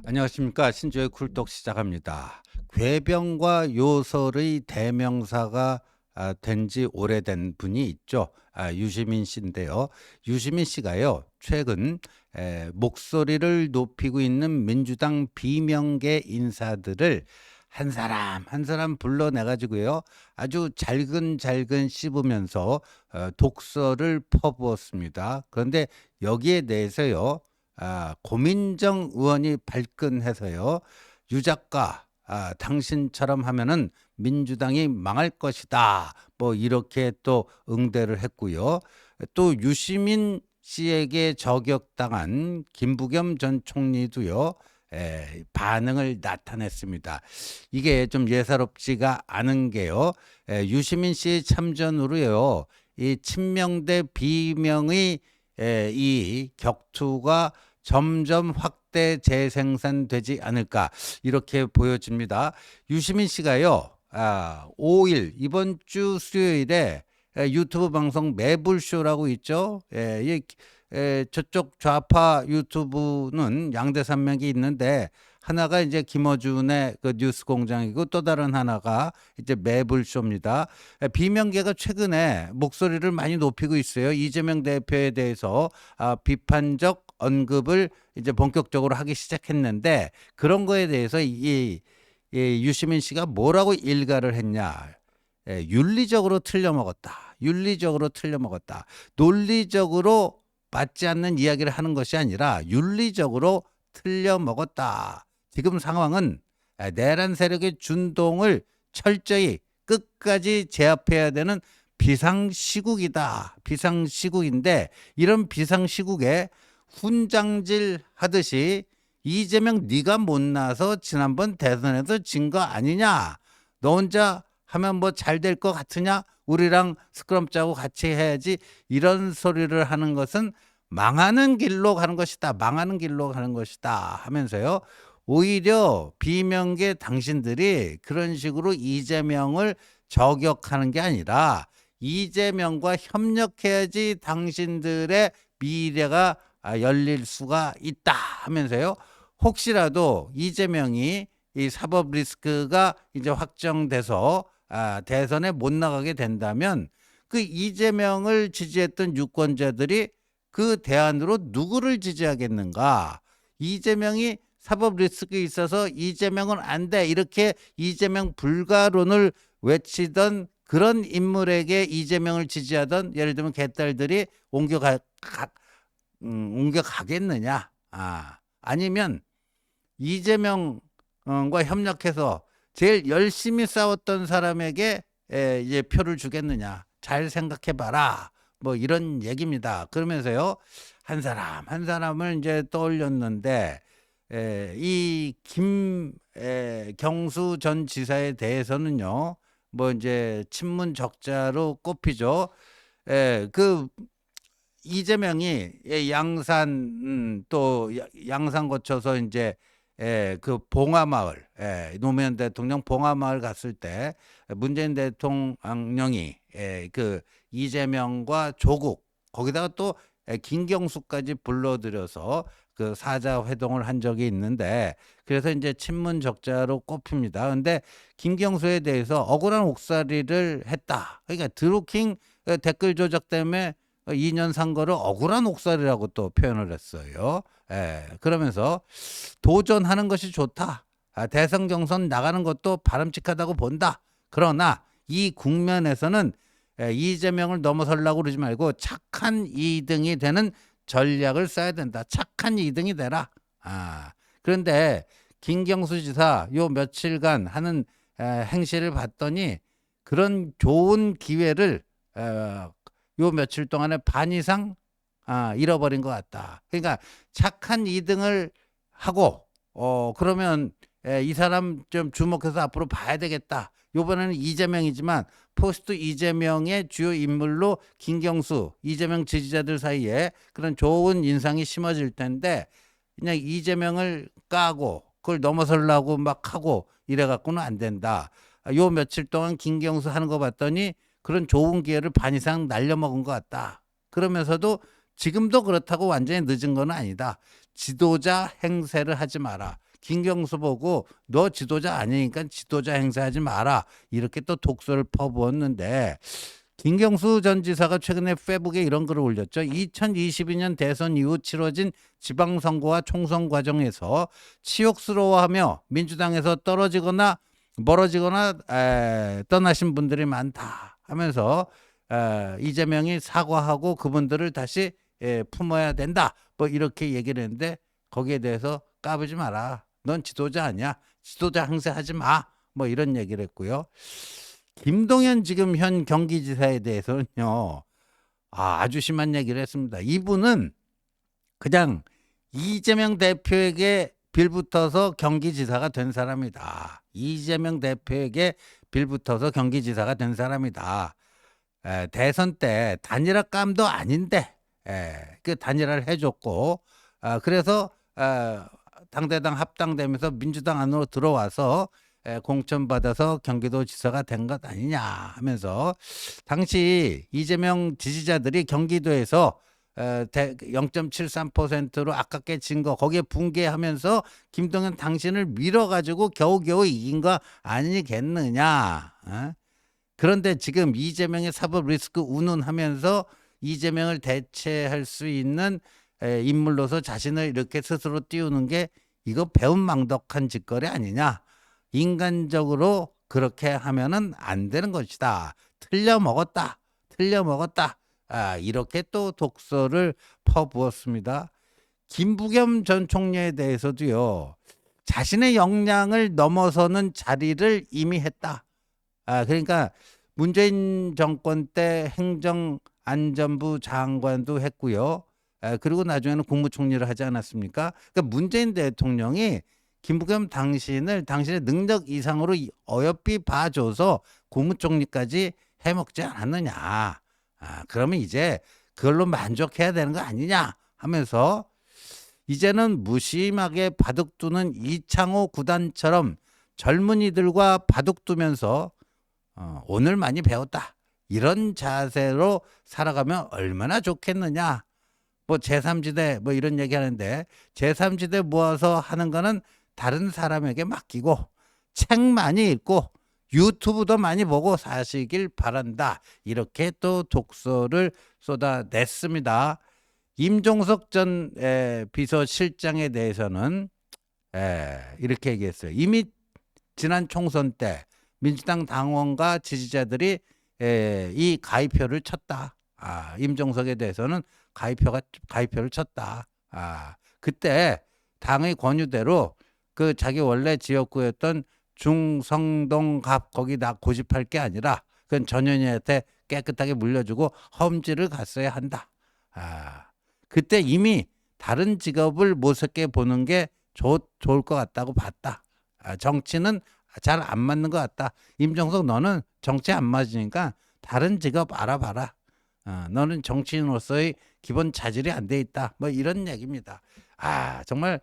안녕하십니까. 신조의 쿨톡 시작합니다. 궤병과 요설의 대명사가 된 지 오래된 분이 있죠. 유시민 씨인데요. 유시민 씨가요, 최근 목소리를 높이고 있는 민주당 비명계 인사들을 한 사람 한 사람 불러내가지고요, 아주 잘근잘근 씹으면서 독설을 퍼부었습니다. 그런데 여기에 대해서요, 고민정 의원이 발끈해서요, 유 작가, 당신처럼 하면은 민주당이 망할 것이다, 뭐 이렇게 또 응대를 했고요. 또 유시민 씨에게 저격당한 김부겸 전 총리도요, 반응을 나타냈습니다. 이게 좀 예사롭지가 않은 게요, 유시민 씨 참전으로요, 이 친명 대 비명의 이 격투가 점점 확대 재생산되지 않을까, 이렇게 보여집니다. 유시민 씨가요, 5일 이번 주 수요일에 유튜브 방송 매불쇼라고 있죠. 저쪽 좌파 유튜브는 양대산맥이 있는데, 하나가 이제 김어준의 그 뉴스 공장이고 또 다른 하나가 이제 매불쇼입니다. 비명계가 최근에 목소리를 많이 높이고 있어요. 이재명 대표에 대해서 비판적 언급을 이제 본격적으로 하기 시작했는데, 그런 거에 대해서 이 유시민 씨가 뭐라고 일가를 했냐? 윤리적으로 틀려먹었다. 윤리적으로 틀려먹었다. 논리적으로 맞지 않는 이야기를 하는 것이 아니라 윤리적으로 틀려먹었다. 지금 상황은 내란 세력의 준동을 철저히 끝까지 제압해야 되는 비상시국이다. 비상시국인데, 이런 비상시국에 훈장질 하듯이 이재명 네가 못나서 지난번 대선에서 진 거 아니냐? 너 혼자 하면 뭐 잘 될 것 같으냐? 우리랑 스크럼 짜고 같이 해야지. 이런 소리를 하는 것은 망하는 길로 가는 것이다. 망하는 길로 가는 것이다 하면서요, 오히려 비명계 당신들이 그런 식으로 이재명을 저격하는 게 아니라 이재명과 협력해야지 당신들의 미래가 열릴 수가 있다 하면서요, 혹시라도 이재명이 이 사법 리스크가 이제 확정돼서 대선에 못 나가게 된다면, 그 이재명을 지지했던 유권자들이 그 대안으로 누구를 지지하겠는가? 이재명이 사법 리스크에 있어서 이재명은 안 돼, 이렇게 이재명 불가론을 외치던 그런 인물에게 이재명을 지지하던, 예를 들면 개딸들이 옮겨가겠느냐? 아니면 이재명과 협력해서 제일 열심히 싸웠던 사람에게 이제 표를 주겠느냐? 잘 생각해봐라. 뭐 이런 얘기입니다. 그러면서요, 한 사람 한 사람을 이제 떠올렸는데, 이 김경수 전 지사에 대해서는요, 뭐 이제 친문 적자로 꼽히죠. 그 이재명이 양산, 또 양산 거쳐서 이제 그 봉화마을, 노무현 대통령 봉화마을 갔을 때 문재인 대통령이 그 이재명과 조국, 거기다가 또 김경수까지 불러들여서 그 사자 회동을 한 적이 있는데, 그래서 이제 친문 적자로 꼽힙니다. 근데 김경수에 대해서 억울한 옥살이를 했다. 그러니까 드루킹 댓글 조작 때문에 2년 산 거를 억울한 옥살이라고 또 표현을 했어요. 그러면서 도전하는 것이 좋다. 대선 경선 나가는 것도 바람직하다고 본다. 그러나 이 국면에서는 이재명을 넘어서려고 그러지 말고 착한 2등이 되는 전략을 써야 된다. 착한 2등이 되라. 그런데 김경수 지사 요 며칠간 하는 행실을 봤더니 그런 좋은 기회를 요 며칠 동안에 반 이상 잃어버린 것 같다. 그러니까 착한 2등을 하고, 그러면 이 사람 좀 주목해서 앞으로 봐야 되겠다. 요번에는 이재명이지만 포스트 이재명의 주요 인물로 김경수, 이재명 지지자들 사이에 그런 좋은 인상이 심어질 텐데, 그냥 이재명을 까고 그걸 넘어서려고 막 하고 이래 갖고는 안 된다. 요 며칠 동안 김경수 하는 거 봤더니 그런 좋은 기회를 반 이상 날려먹은 것 같다. 그러면서도 지금도 그렇다고 완전히 늦은 건 아니다. 지도자 행세를 하지 마라. 김경수 보고 너 지도자 아니니까 지도자 행세하지 마라. 이렇게 또 독소를 퍼부었는데 김경수 전 지사가 최근에 페북에 이런 글을 올렸죠. 2022년 대선 이후 치러진 지방선거와 총선 과정에서 치욕스러워하며 민주당에서 떨어지거나 멀어지거나 떠나신 분들이 많다 하면서 이재명이 사과하고 그분들을 다시 품어야 된다. 뭐 이렇게 얘기를 했는데 거기에 대해서 까부지 마라. 넌 지도자 아니야. 지도자 행세하지 마. 뭐 이런 얘기를 했고요. 김동연 지금 현 경기지사에 대해서는요. 아주 심한 얘기를 했습니다. 이분은 그냥 이재명 대표에게 빌붙어서 경기지사가 된 사람이다. 이재명 대표에게 빌붙어서 경기지사가 된 사람이다. 대선 때 단일화감도 아닌데 그 단일화를 해줬고 그래서 당대당 합당되면서 민주당 안으로 들어와서 공천받아서 경기도지사가 된 것 아니냐 하면서 당시 이재명 지지자들이 경기도에서 0.73%로 아깝게 진 거 거기에 붕괴하면서 김동연 당신을 밀어가지고 겨우겨우 이긴 거 아니겠느냐. 그런데 지금 이재명의 사법 리스크 운운하면서 이재명을 대체할 수 있는 인물로서 자신을 이렇게 스스로 띄우는 게 이거 배은망덕한 짓거리 아니냐. 인간적으로 그렇게 하면은 안 되는 것이다. 틀려 먹었다. 이렇게 또 독서를 퍼부었습니다. 김부겸 전 총리에 대해서도요. 자신의 역량을 넘어서는 자리를 이미 했다. 그러니까 문재인 정권 때 행정안전부 장관도 했고요. 그리고 나중에는 국무총리를 하지 않았습니까? 그러니까 문재인 대통령이 김부겸 당신의 능력 이상으로 어여삐 봐줘서 국무총리까지 해먹지 않았느냐. 그러면 이제 그걸로 만족해야 되는 거 아니냐 하면서 이제는 무심하게 바둑두는 이창호 구단처럼 젊은이들과 바둑두면서 오늘 많이 배웠다. 이런 자세로 살아가면 얼마나 좋겠느냐. 뭐 제3지대 뭐 이런 얘기 하는데 제3지대 모아서 하는 거는 다른 사람에게 맡기고 책 많이 읽고 유튜브도 많이 보고 사시길 바란다. 이렇게 또 독서를 쏟아냈습니다. 임종석 전 비서실장에 대해서는 이렇게 얘기했어요. 이미 지난 총선 때 민주당 당원과 지지자들이 이 가입표를 쳤다. 임종석에 대해서는 가입표를 쳤다. 그때 당의 권유대로 그 자기 원래 지역구였던 중성동갑 거기다 고집할 게 아니라 그건 전현희한테 깨끗하게 물려주고 험지를 갔어야 한다. 그때 이미 다른 직업을 모색해 보는 게 좋을 것 같다고 봤다. 정치는 잘 안 맞는 것 같다. 임종석 너는 정치 안 맞으니까 다른 직업 알아봐라. 너는 정치인으로서의 기본 자질이 안 돼 있다. 뭐 이런 얘기입니다. 정말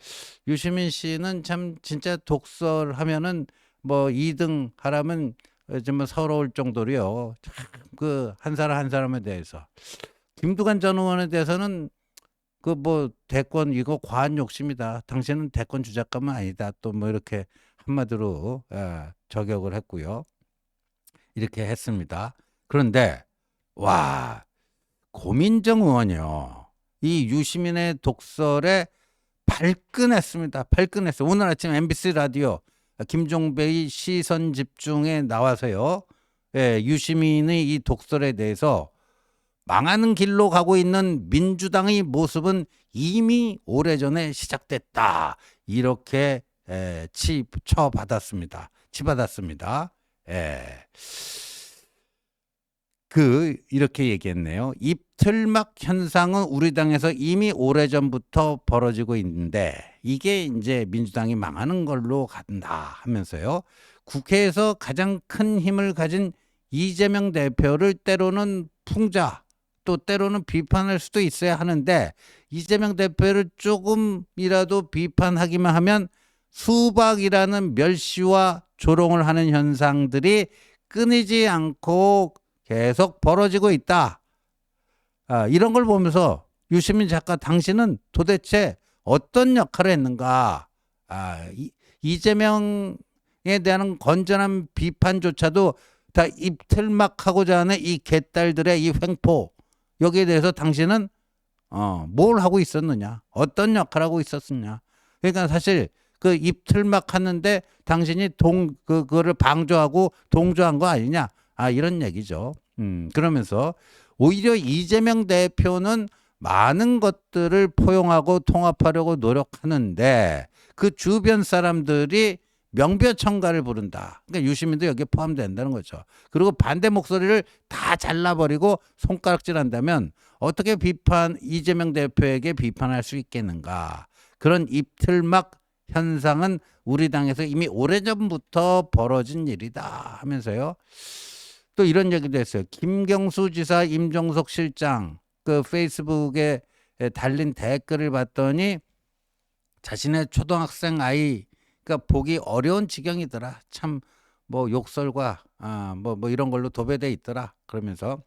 유시민 씨는 참 진짜 독서를 하면은 뭐 2등 하라면 정말 서러울 정도로요. 그 한 사람 한 사람에 대해서 김두관 전 의원에 대해서는 그 뭐 대권 이거 과한 욕심이다. 당신은 대권 주작감은 아니다. 또 뭐 이렇게 한마디로 저격을 했고요. 이렇게 했습니다. 그런데 와 고민정 의원이요. 이 유시민의 독설에 발끈했습니다. 발끈했어요. 오늘 아침 MBC 라디오 김종배의 시선 집중에 나와서요. 유시민의 이 독설에 대해서 망하는 길로 가고 있는 민주당의 모습은 이미 오래전에 시작됐다. 이렇게 치받았습니다. 이렇게 얘기했네요. 입틀막 현상은 우리 당에서 이미 오래전부터 벌어지고 있는데 이게 이제 민주당이 망하는 걸로 간다 하면서요. 국회에서 가장 큰 힘을 가진 이재명 대표를 때로는 풍자 또 때로는 비판할 수도 있어야 하는데 이재명 대표를 조금이라도 비판하기만 하면 수박이라는 멸시와 조롱을 하는 현상들이 끊이지 않고 계속 벌어지고 있다. 이런 걸 보면서 유시민 작가 당신은 도대체 어떤 역할을 했는가? 이재명에 대한 건전한 비판조차도 다 입틀막하고자 하는 이 개딸들의 이 횡포, 여기에 대해서 당신은 뭘 하고 있었느냐? 어떤 역할을 하고 있었느냐? 그러니까 사실 그 입틀막 하는데 당신이 그거를 방조하고 동조한 거 아니냐? 이런 얘기죠. 그러면서 오히려 이재명 대표는 많은 것들을 포용하고 통합하려고 노력하는데 그 주변 사람들이 명배청가를 부른다. 그러니까 유시민도 여기에 포함된다는 거죠. 그리고 반대 목소리를 다 잘라버리고 손가락질한다면 어떻게 이재명 대표에게 비판할 수 있겠는가. 그런 입틀막 현상은 우리 당에서 이미 오래전부터 벌어진 일이다 하면서요. 또 이런 얘기도 했어요. 김경수 지사, 임종석 실장 그 페이스북에 달린 댓글을 봤더니 자신의 초등학생 아이가 보기 어려운 지경이더라. 참 뭐 욕설과 뭐 이런 걸로 도배돼 있더라. 그러면서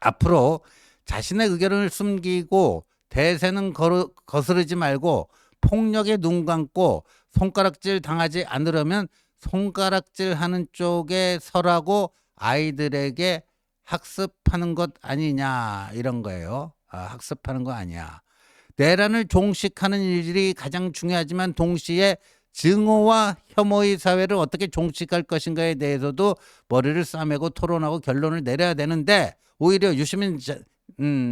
앞으로 자신의 의견을 숨기고 대세는 거스르지 말고 폭력에 눈 감고 손가락질 당하지 않으려면 손가락질 하는 쪽에 서라고 아이들에게 학습하는 것 아니냐 이런 거예요. 학습하는 거 아니야. 내란을 종식하는 일이 가장 중요하지만 동시에 증오와 혐오의 사회를 어떻게 종식할 것인가에 대해서도 머리를 싸매고 토론하고 결론을 내려야 되는데 오히려 유시민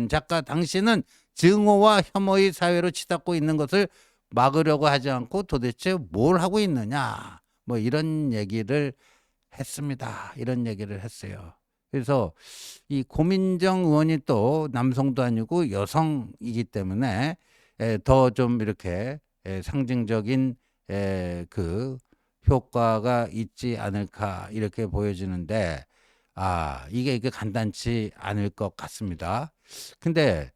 작가 당신은 증오와 혐오의 사회로 치닫고 있는 것을 막으려고 하지 않고 도대체 뭘 하고 있느냐 뭐 이런 얘기를 했습니다. 이런 얘기를 했어요. 그래서 이 고민정 의원이 또 남성도 아니고 여성이기 때문에 더 좀 이렇게 상징적인 그 효과가 있지 않을까 이렇게 보여지는데 이게 간단치 않을 것 같습니다. 근데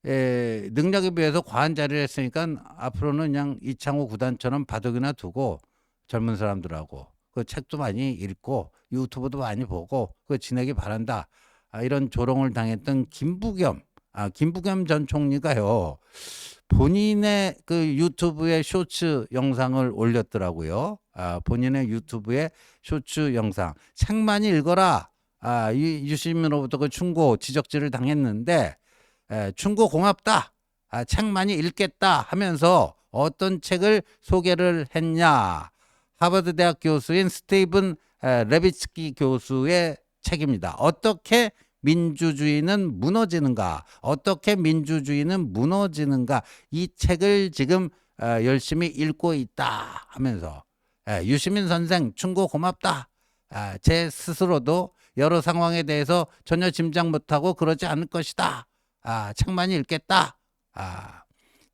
능력에 비해서 과한 자리를 했으니까 앞으로는 그냥 이창호 구단처럼 바둑이나 두고 젊은 사람들하고 그 책도 많이 읽고 유튜브도 많이 보고 그 지내기 바란다. 이런 조롱을 당했던 김부겸 전 총리가요. 본인의 그 유튜브에 쇼츠 영상을 올렸더라고요. 본인의 유튜브에 쇼츠 영상. 책 많이 읽어라. 유시민으로부터 그 충고 지적질을 당했는데 충고 고맙다. 책 많이 읽겠다 하면서 어떤 책을 소개를 했냐. 하버드 대학 교수인 스티븐 레비츠키 교수의 책입니다. 어떻게 민주주의는 무너지는가? 어떻게 민주주의는 무너지는가? 이 책을 지금 열심히 읽고 있다 하면서 유시민 선생 충고 고맙다. 제 스스로도 여러 상황에 대해서 전혀 짐작 못하고 그러지 않을 것이다. 책 많이 읽겠다.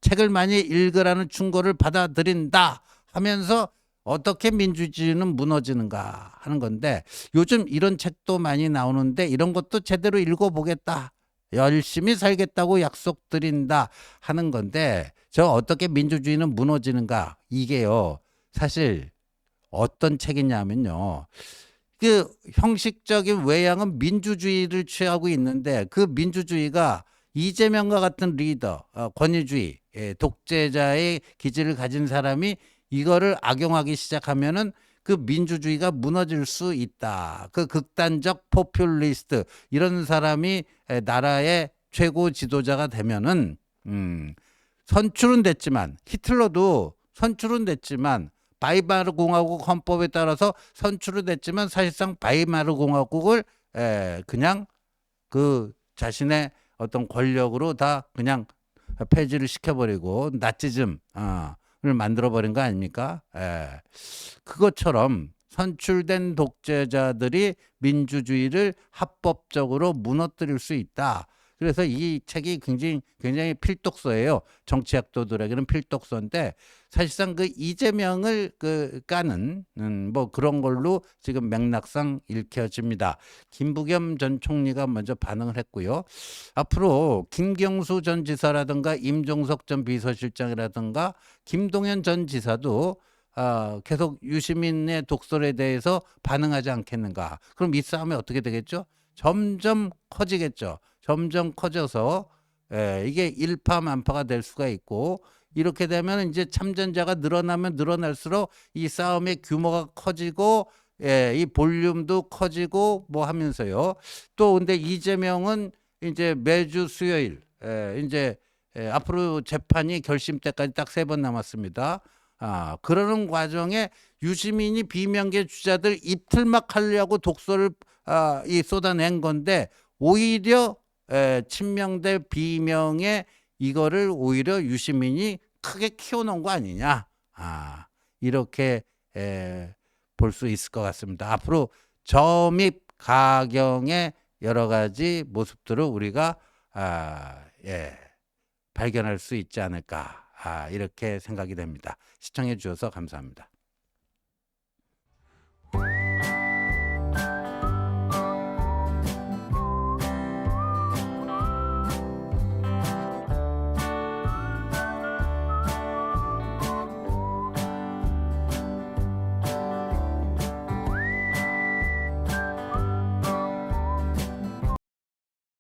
책을 많이 읽으라는 충고를 받아들인다 하면서 어떻게 민주주의는 무너지는가 하는 건데 요즘 이런 책도 많이 나오는데 이런 것도 제대로 읽어보겠다. 열심히 살겠다고 약속드린다 하는 건데 저 어떻게 민주주의는 무너지는가 이게요. 사실 어떤 책이냐면요. 그 형식적인 외양은 민주주의를 취하고 있는데 그 민주주의가 이재명과 같은 리더, 권위주의, 독재자의 기질을 가진 사람이 이거를 악용하기 시작하면은 그 민주주의가 무너질 수 있다. 그 극단적 포퓰리스트 이런 사람이 나라의 최고 지도자가 되면은 선출은 됐지만 히틀러도 선출은 됐지만 바이마르 공화국 헌법에 따라서 선출은 됐지만 사실상 바이마르 공화국을 그냥 그 자신의 어떤 권력으로 다 그냥 폐지를 시켜버리고 나치즘을 만들어버린 거 아닙니까? 그것처럼 선출된 독재자들이 민주주의를 합법적으로 무너뜨릴 수 있다. 그래서 이 책이 굉장히 필독서예요. 정치학도들에게는 필독서인데 사실상 그 이재명을 까는 뭐 그런 걸로 지금 맥락상 읽혀집니다. 김부겸 전 총리가 먼저 반응을 했고요. 앞으로 김경수 전 지사라든가 임종석 전 비서실장이라든가 김동연 전 지사도 계속 유시민의 독설에 대해서 반응하지 않겠는가. 그럼 이 싸움이 어떻게 되겠죠? 점점 커지겠죠. 점점 커져서 이게 일파만파가 될 수가 있고, 이렇게 되면 이제 참전자가 늘어나면 늘어날수록 이 싸움의 규모가 커지고, 이 볼륨도 커지고 뭐 하면서요. 또 근데 이재명은 이제 매주 수요일 이제 앞으로 재판이 결심 때까지 딱 3번 남았습니다. 그러는 과정에 유시민이 비명계 주자들 입틀막 하려고 독소를 쏟아낸 건데, 오히려 친명 대 비명의 이거를 오히려 유시민이 크게 키워놓은 거 아니냐. 이렇게 볼 수 있을 것 같습니다. 앞으로 점입 가경의 여러 가지 모습들을 우리가 발견할 수 있지 않을까, 이렇게 생각이 됩니다. 시청해 주셔서 감사합니다.